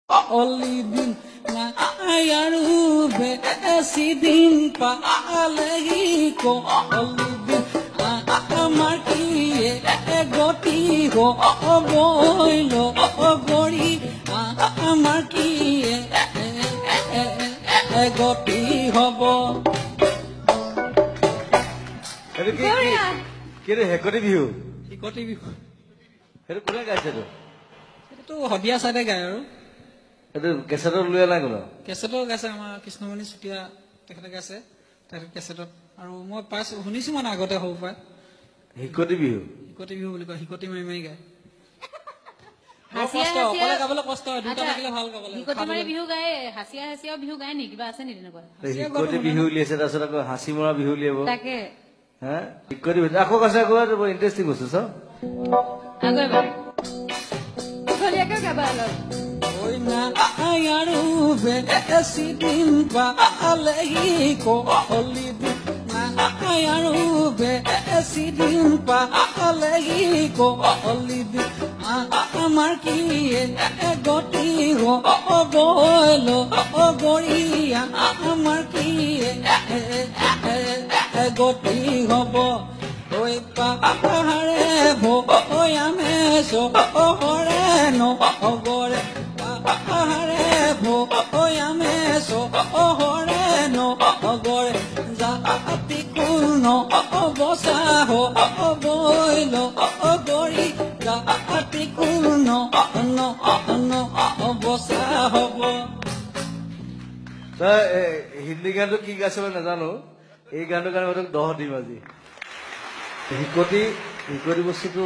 Olivin na ayarube sidin pa alego Olivin amar kiye goti ho boilo gori amar kiye goti hobo Kire hekoti bihu hekoti bihu hetu kone gaise to hobia sade gaয় আৰু এটো কেছেটৰ লৈ আনা কোন কেছেটৰ গাছে আমাৰ কৃষ্ণমণি চুটিয়া তেখেতে গাছে তাৰ কেছেটত আৰু মই পাছ শুনিছো মানে আগতে হ'ব পায় হিকতি বিহু বুলি কয় হিকতি মাৰি মাৰি গায় হাসিয়া হাসিয়া গাবলৈ কষ্ট হয় দুটা লাগিলে ভাল গাবলৈ হিকতি মাৰি বিহু গায় হাসিয়া হাসিয়া বিহু গায় নি কিবা আছে নি তেনেকুৱা হিকতি বিহু উলিয়াইছে তাৰছত আকৌ হাসি মৰা বিহু উলিয়াব তাকে হা হিকতি বিহু আকৌ কাছে আকৌ বৰ ইন্টাৰেষ্টিং বস্তু চ আগৰ বাৰ খলিয়াকে গাবা অলপ Oi na ayarube sidin pa alego Olivin na ayarube sidin pa alego Olivin amar kiye goti ho goilo goria amar kiye goti hobo Oi pahare ho oi ameso hore no gore Ahare bo oyameso ohore no ogore za atikuno obosa ho oboilo ogori za atikuno no obosa hobo তা হিন্দী গানটো কি গাছে মই নাজানো এই গানটো কাৰণে মই 10 দিম আজি হিকতি বস্তুটো